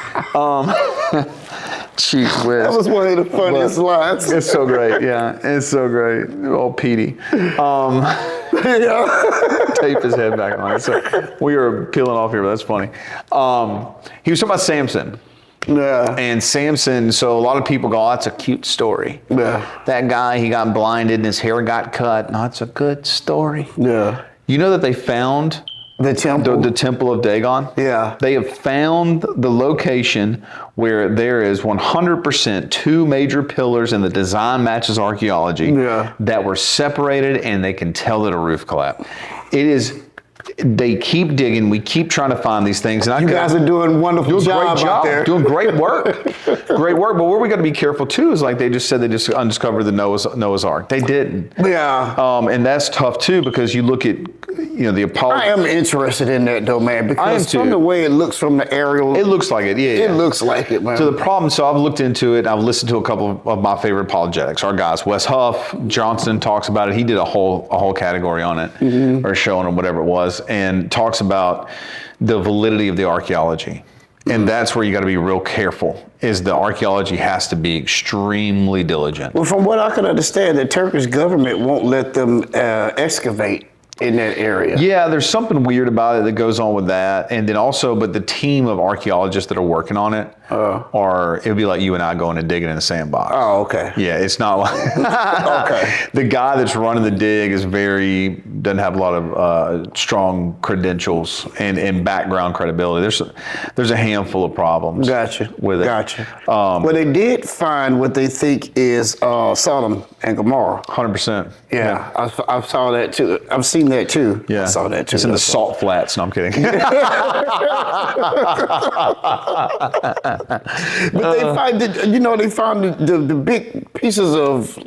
Jeez whiz. That was one of the funniest lines. It's so great. Yeah, it's so great. Oh, Petey. Tape his head back on. So we are peeling off here, but that's funny. He was talking about Samson. Yeah. And Samson, so a lot of people go, oh, that's a cute story. Yeah. That guy, he got blinded and his hair got cut. No, it's a good story. Yeah. You know that they found The temple. The temple of Dagon. Yeah. They have found the location where there is 100% two major pillars and the design matches archaeology that were separated, and they can tell that a roof collapsed. They keep digging. We keep trying to find these things. And you guys are doing a wonderful job out there. Doing great work. Great work. But where we got to be careful too is like they just said they just undiscovered the Noah's Ark. They didn't. Yeah. And that's tough too because you look at, the Apollo. I am interested in that though, man, because from the way it looks from the aerial. It looks like it, yeah. It looks like it, man. So the problem, so I've looked into it. I've listened to a couple of my favorite apologetics. Our guys, Wes Huff, Johnston talks about it. He did a whole category on it, or show on it, whatever it was, and talks about the validity of the archaeology. And that's where you got to be real careful, is the archaeology has to be extremely diligent. Well, from what I can understand, the Turkish government won't let them excavate in that area. Yeah, there's something weird about it that goes on with that. And then also, but the team of archaeologists that are working on it it would be like you and I going and digging in a sandbox. Oh, okay. Yeah, it's not like okay. The guy that's running the dig doesn't have a lot of strong credentials and background credibility. There's a handful of problems. Gotcha. With it. Gotcha. Well, they did find what they think is Sodom and Gomorrah. 100%. Yeah. I saw that too. I've seen that too. Yeah. I saw that too. It's in the salt flats. No, I'm kidding. But they find they found the big pieces of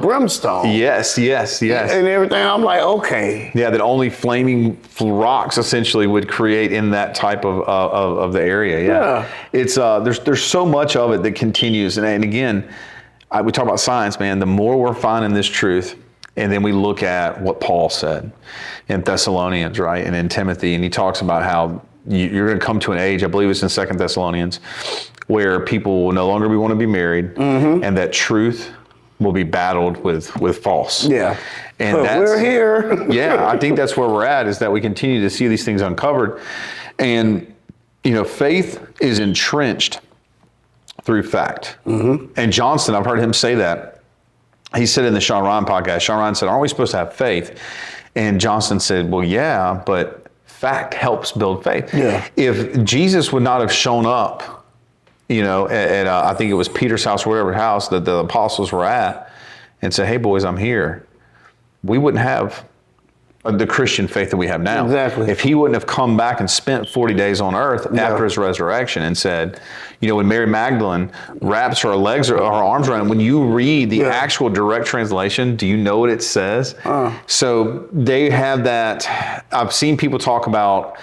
brimstone. Yes. And everything. I'm like, okay. Yeah, that only flaming rocks essentially would create in that type of the area. Yeah. It's there's so much of it that continues, and again, we talk about science, man. The more we're finding this truth, and then we look at what Paul said in Thessalonians, right, and in Timothy, and he talks about how you're going to come to an age, I believe it's in 2 Thessalonians, where people will no longer want to be married, and that truth will be battled with false. Yeah. And we're here. Yeah, I think that's where we're at, is that we continue to see these things uncovered. And, faith is entrenched through fact. And Johnston, I've heard him say that. He said in the Sean Ryan podcast, Sean Ryan said, aren't we supposed to have faith? And Johnston said, well, yeah, but fact helps build faith. Yeah. If Jesus would not have shown up, at I think it was Peter's house or whatever house that the apostles were at, and said, hey boys, I'm here, we wouldn't have the Christian faith that we have now. Exactly. If he wouldn't have come back and spent 40 days on earth after his resurrection and said, when Mary Magdalene wraps her legs or her arms around him, when you read the actual direct translation, do you know what it says? So they have that. I've seen people talk about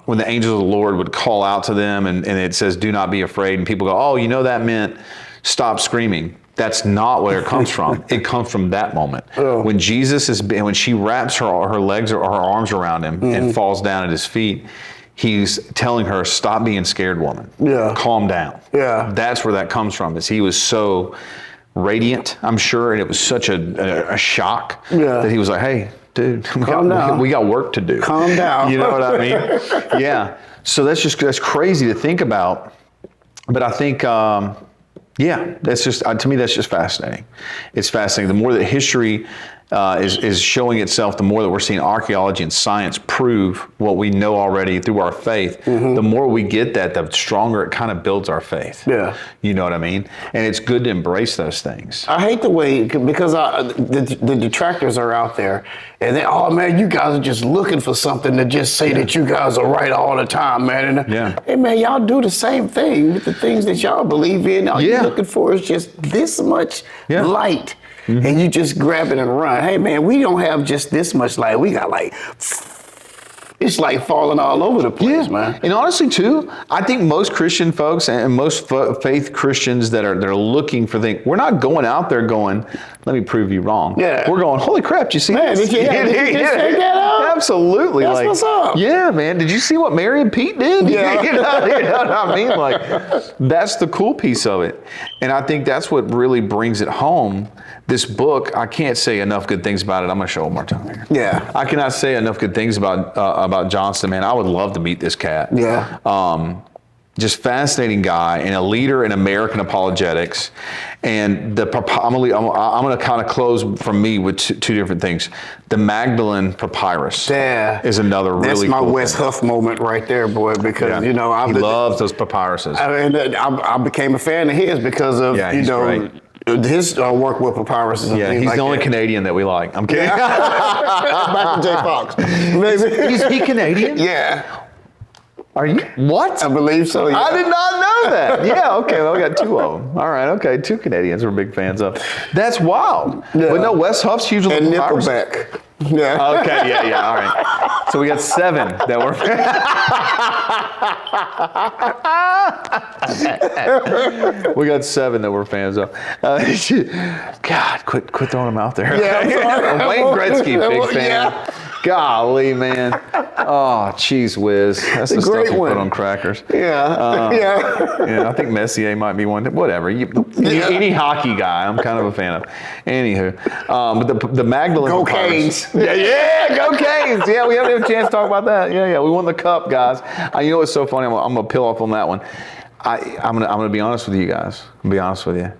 when the angels of the Lord would call out to them and it says, do not be afraid. And people go, oh, that meant stop screaming. That's not where it comes from. It comes from that moment. When when she wraps her legs or her arms around him and falls down at his feet, he's telling her, stop being scared, woman. Yeah. Calm down. Yeah. That's where that comes from, is he was so radiant, I'm sure, and it was such a shock that he was like, hey, dude, we got work to do. Calm down. You know what I mean? Yeah. So that's crazy to think about. But I think, that's just, to me, that's just fascinating. It's fascinating. The more that history is showing itself, the more that we're seeing archaeology and science prove what we know already through our faith, the more we get that, the stronger it kind of builds our faith. Yeah. You know what I mean? And it's good to embrace those things. I hate the way, because the detractors are out there, and they, oh man, you guys are just looking for something to just say that you guys are right all the time, man. And hey man, y'all do the same thing with the things that y'all believe in. All you're looking for is just this much light. And you just grab it and run. Hey man, we don't have just this much light. We got it's like falling all over the place, man. And honestly, too, I think most Christian folks and most faith Christians that are looking for things, we're not going out there going, let me prove you wrong. Yeah. We're going, holy crap, did you see man, this? did you check that out? Absolutely. That's what's up. Yeah, man. Did you see what Mary and Pete did? Yeah. you know what I mean? Like, that's the cool piece of it. And I think that's what really brings it home. This book, I can't say enough good things about it. I'm going to show it one more time here. Yeah. I cannot say enough good things about Johnston, man. I would love to meet this cat. Yeah. Just fascinating guy and a leader in American apologetics. And I'm going to kind of close from me with two different things. The Magdalene Papyrus is another really That's my cool Wes thing. Huff moment right there, boy, because, he loves those papyruses. I became a fan of his because of, great. his work with papyrus. Yeah, he's the only Canadian that we like. I'm kidding. Back to J. Fox. Maybe. Is he Canadian? Yeah. Are you? What? I believe so, yeah. I did not know that. Yeah, okay, well, we got two of them. All right, okay, two Canadians we're big fans of. That's wild. Yeah. But no, Wes Huff's huge on And the papyrus. Nickelback. Yeah. Okay, yeah, all right. So we got 7 that were. We got 7 that we're fans of. God, quit throwing them out there. Yeah, I'm sorry. Wayne Gretzky, big fan. Yeah. Golly, man. Oh, cheese whiz. That's the stuff great you one. put on crackers. Yeah. Yeah, I think Messier might be one. Whatever. Any hockey guy, I'm kind of a fan of. Anywho, but the Magdalene. Go Papyrus. Canes. Yeah, go Canes. Yeah, we haven't had a chance to talk about that. Yeah, we won the cup, guys. You know what's so funny? I'm gonna peel off on that one. I'm gonna be honest with you guys. I'm gonna be honest with you.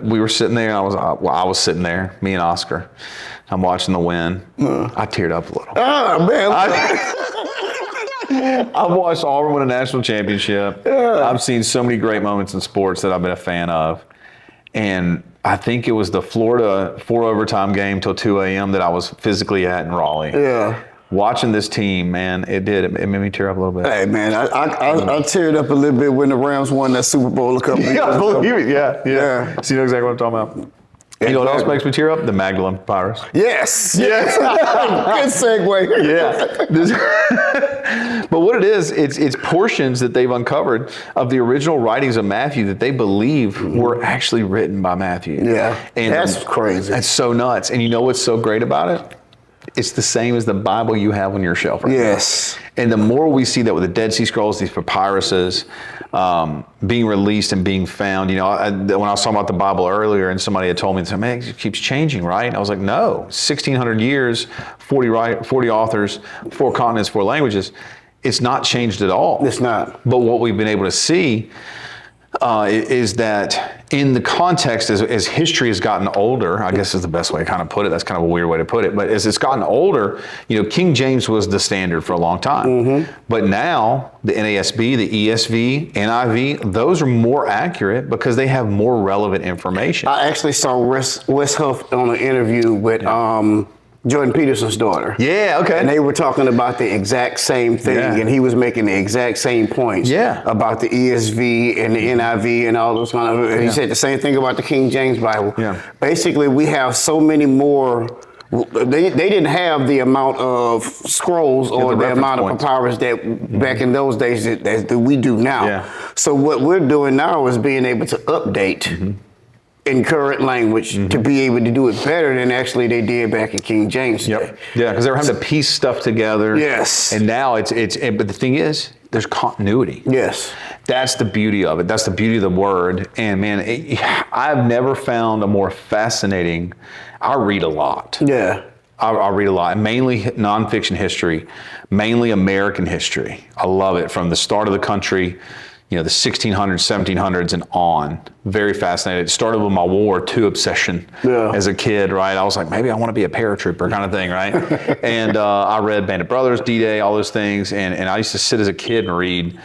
We were sitting there, and I was sitting there, me and Oscar. I'm watching the win. I teared up a little. Oh, man. I've watched Auburn win a national championship. I've seen so many great moments in sports that I've been a fan of. And I think it was the Florida 4 overtime game till 2 a.m. that I was physically at in Raleigh. Yeah. Watching this team, man, it made me tear up a little bit. Hey, man, I teared up a little bit when the Rams won that Super Bowl a couple of years Yeah, I ago. believe it. Yeah. So you know exactly what I'm talking about. You know what else makes me tear up? The Magdalene Papyrus. Yes. Good segue. Yeah. But what it is, it's portions that they've uncovered of the original writings of Matthew that they believe were actually written by Matthew. Yeah. And that's crazy. That's so nuts. And you know what's so great about it? It's the same as the Bible you have on your shelf right now. And the more we see that with the Dead Sea Scrolls, these papyruses being released and being found, when I was talking about the Bible earlier and somebody had told me, man, it keeps changing, right? And I was like, no, 1,600 years, 40 authors, 4 continents, 4 languages. It's not changed at all. It's not. But what we've been able to see is that in the context, as history has gotten older, I guess is the best way to kind of put it. That's kind of a weird way to put it. But as it's gotten older, King James was the standard for a long time. But now the NASB, the ESV, NIV, those are more accurate because they have more relevant information. I actually saw Wes Huff on an interview with Jordan Peterson's daughter. Yeah, okay. And they were talking about the exact same thing, and he was making the exact same points about the ESV and the NIV and all those kind of. And he said the same thing about the King James Bible. Yeah. Basically, we have so many more. They didn't have the amount of scrolls or the amount of papyrus that back in those days that we do now. Yeah. So what we're doing now is being able to update. In current language to be able to do it better than actually they did back in King James day. Yeah, because they were having to piece stuff together. Yes. And now but the thing is, there's continuity. Yes. That's the beauty of it. That's the beauty of the word. And man, I've never found a more fascinating. I read a lot. Yeah. I read a lot, mainly nonfiction history, mainly American history. I love it from the start of the country. The 1600s, 1700s and on. Very fascinated. It started with my World War II obsession as a kid, right? I was like, maybe I want to be a paratrooper kind of thing, right? And I read Band of Brothers, D-Day, all those things. And I used to sit as a kid and read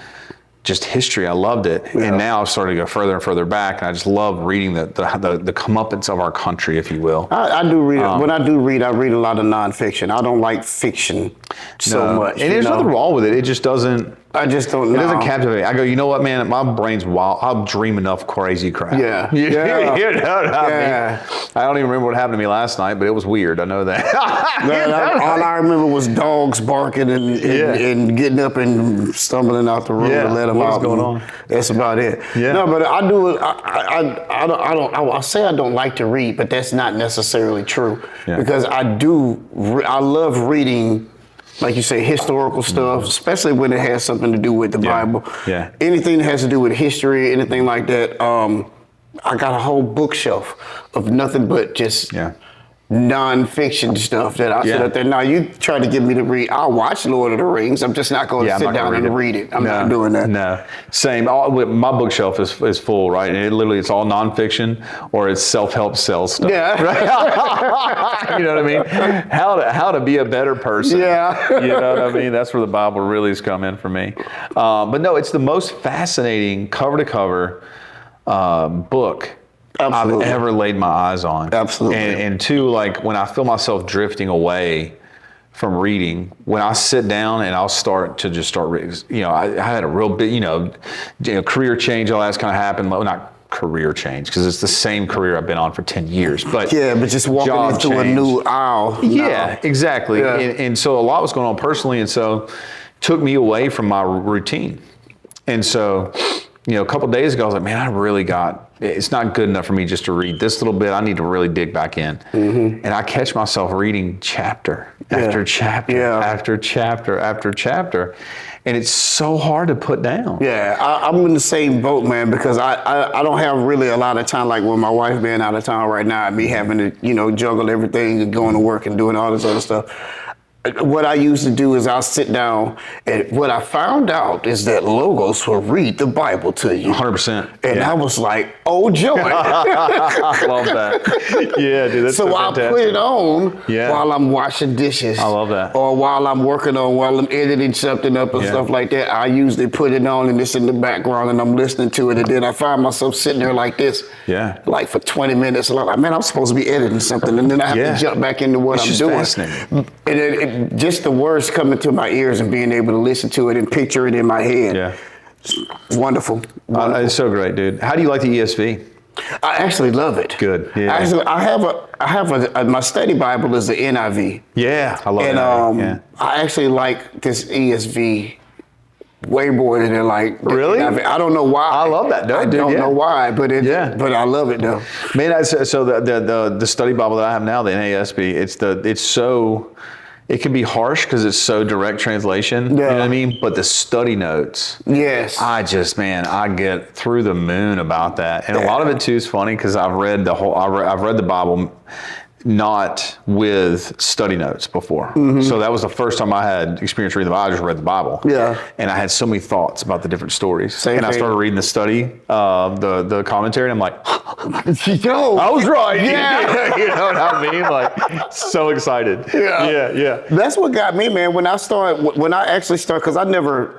just history. I loved it. Yeah. And now I've started to go further and further back. And I just love reading the comeuppance of our country, if you will. I do read. When I do read, I read a lot of nonfiction. I don't like fiction so much. And there's nothing wrong with it. It just doesn't. I just don't know. It doesn't captivate. I go, you know what, man? My brain's wild. I'll dream enough crazy crap. Yeah. You know what I mean? I don't even remember what happened to me last night, but it was weird. I know that. All I remember was dogs barking and getting up and stumbling out the room to let them out. What's going on? That's about it. Yeah. No, but I do. I'll say I don't like to read, but that's not necessarily true because I love reading. Like you say, historical stuff, especially when it has something to do with the Bible. Yeah. Anything that has to do with history, anything like that. I got a whole bookshelf of nothing but just non-fiction stuff that I sit up there. Now you try to get me to read. I'll watch Lord of the Rings. I'm just not going to sit down and read it. I'm not doing that. No, same. My bookshelf is full, right? And it's all nonfiction or it's self-help sales stuff. Yeah. Right? You know what I mean? How to be a better person. Yeah. You know what I mean? That's where the Bible really has come in for me. But no, it's the most fascinating cover to cover book Absolutely. I've ever laid my eyes on. Absolutely. And two, like when I feel myself drifting away from reading, when I sit down and I'll start reading, I had a real big, career change, all that's kind of happened. Well, not career change, because it's the same career I've been on for 10 years. But just walking into a new aisle. Yeah, exactly. Yeah. And so a lot was going on personally, and so it took me away from my routine. And so, a couple of days ago, I was like, man, it's not good enough for me just to read this little bit. I need to really dig back in. Mm-hmm. And I catch myself reading chapter after chapter after chapter after chapter. And it's so hard to put down. Yeah, I'm in the same boat, man, because I don't have really a lot of time. Like with my wife being out of town right now, me having to, juggle everything and going to work and doing all this other stuff. What I used to do is I'll sit down, and what I found out is that Logos will read the Bible to you. 100%. And I was like, oh, joy. I love that. Yeah, dude, that's so fantastic. I'll put it on while I'm washing dishes. I love that. Or while I'm editing something up and stuff like that. I usually put it on and it's in the background and I'm listening to it. And then I find myself sitting there like this, like for 20 minutes. And I'm like, man, I'm supposed to be editing something. And then I have to jump back into what I'm doing. Fascinating. And just the words coming to my ears and being able to listen to it and picture it in my head. Yeah. It's wonderful. It's so great, dude. How do you like the ESV? I actually love it. Good. Yeah. Actually, I have my study Bible is the NIV. Yeah, I love that. I actually like this ESV way more than like really. NIV. I don't know why. I love that, dude. I don't know why, but but I love it though. Man, so the study Bible that I have now, the NASB, it can be harsh because it's so direct translation, you know what I mean? But the study notes, I get through the moon about that. And a lot of it too is funny because I've read the Bible not with study notes before. Mm-hmm. So that was the first time I had experience reading the Bible. I just read the Bible. Yeah. And I had so many thoughts about the different stories. Same thing. I started reading the study, the commentary, and I'm like, yo, I was right. Yeah. You know what I mean? Like, so excited. Yeah. That's what got me, man. When I actually started, because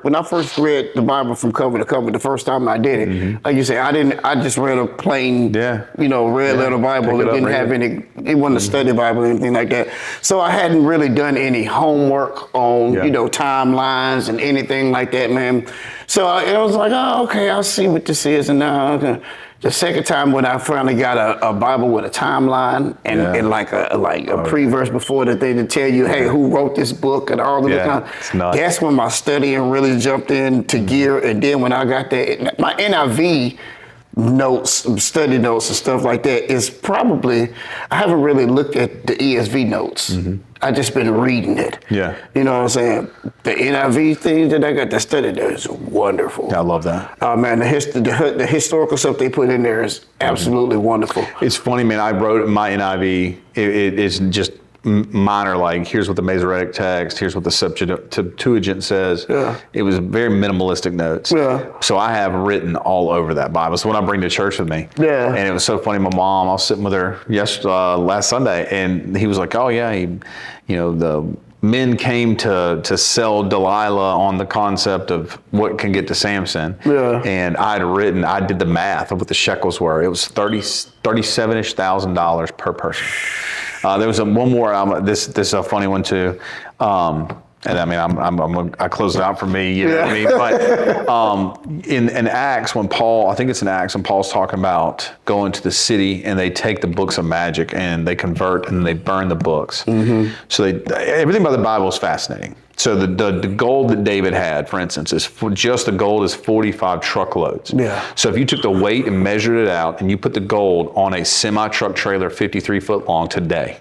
when I first read the Bible from cover to cover, the first time I did it, like you say, I just read a plain, red letter Bible. It didn't have any, it wasn't a study Bible or anything like that. So I hadn't really done any homework on, timelines and anything like that, man. So I was like, oh, okay, I'll see what this is. And now, the second time when I finally got a Bible with a timeline and like a pre-verse before that they tell you, hey, who wrote this book and all of this kind of, that's when my studying really jumped into gear. And then when I got that, my NIV notes, study notes and stuff like that is probably, I haven't really looked at the ESV notes. Mm-hmm. I just been reading it. Yeah. You know what I'm saying? The NIV thing that I got to study there is wonderful. I love that. Man, the historical stuff they put in there is absolutely wonderful. It's funny, man. I wrote my NIV. It is just minor, like here's what the Masoretic text, here's what the Septuagint says. Yeah. It was very minimalistic notes. Yeah. So I have written all over that Bible. So when I bring to church with me, and it was so funny. My mom, I was sitting with her last Sunday, and he was like, "Oh yeah, the men came to sell Delilah on the concept of what can get to Samson." Yeah. And I did the math of what the shekels were. It was $37,000 per person. There was one more. This is a funny one too, and I mean I close it out for me. You know what I mean? But in Acts, when Paul's talking about going to the city and they take the books of magic and they convert and they burn the books. Mm-hmm. So everything about the Bible is fascinating. So the gold that David had, for instance, just the gold is 45 truckloads. Yeah. So if you took the weight and measured it out and you put the gold on a semi-truck trailer 53 foot long today,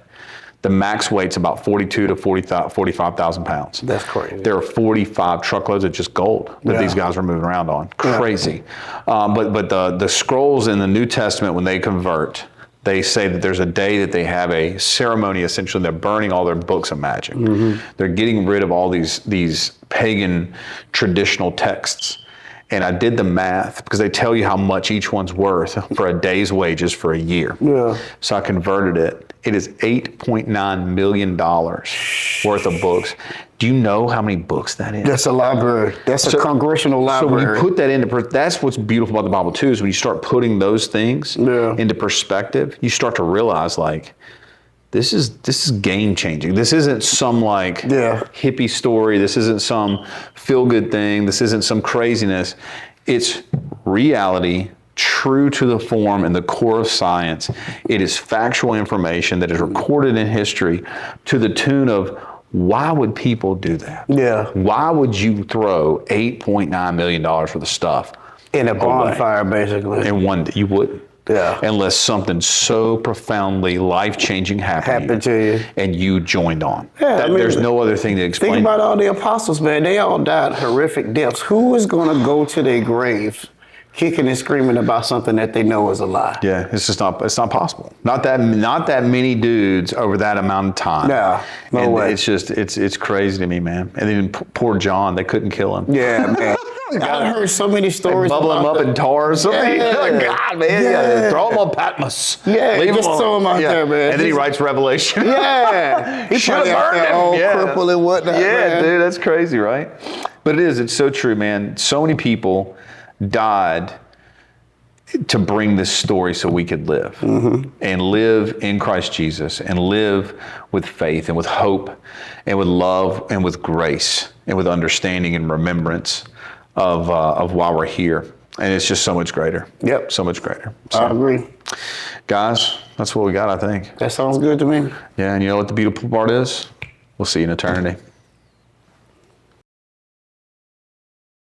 the max weight's about 42 to 45,000 pounds. That's crazy. There are 45 truckloads of just gold that these guys are moving around on. Crazy. But the scrolls in the New Testament, when they convert, They say that there's a day that they have a ceremony, essentially they're burning all their books of magic. They're getting rid of all these pagan traditional texts. And I did the math because they tell you how much each one's worth for a day's wages for a year. Yeah. So I converted it. It is $8.9 million worth of books. Do you know how many books that is? That's a library. That's a congressional library. So when you put that into, that's what's beautiful about the Bible too, is when you start putting those things into perspective, you start to realize like, this is game changing. This isn't some like hippie story. This isn't some feel good thing. This isn't some craziness. It's reality, true to the form and the core of science. It is factual information that is recorded in history to the tune of, why would people do that? Yeah. Why would you throw $8.9 million worth of stuff in a bonfire, basically? In one day? You wouldn't. Yeah. Unless something so profoundly life-changing happened to you. And you joined on. Yeah, there's no other thing to explain. Think about all the apostles, man. They all died horrific deaths. Who is going to go to their grave kicking and screaming about something that they know is a lie? Yeah, it's not possible. Not that many dudes over that amount of time. Yeah, no way. It's just, it's crazy to me, man. And then poor John, they couldn't kill him. Yeah, man. I heard so many stories. Bubble him up in tar or something. Yeah. God, man. Yeah. Throw him on Patmos. Yeah, just throw him out there, man. And then he writes Revelation. Yeah. He should probably have out burned there him. all crippled and whatnot. Yeah, man. dude, that's crazy, right? But it's so true, man. So many people died to bring this story so we could live and live in Christ Jesus and live with faith and with hope and with love and with grace and with understanding and remembrance of why we're here. And it's just so much greater. Yep. So much greater. I agree. Guys, that's what we got, I think. That sounds good to me. Yeah, and you know what the beautiful part is? We'll see you in eternity.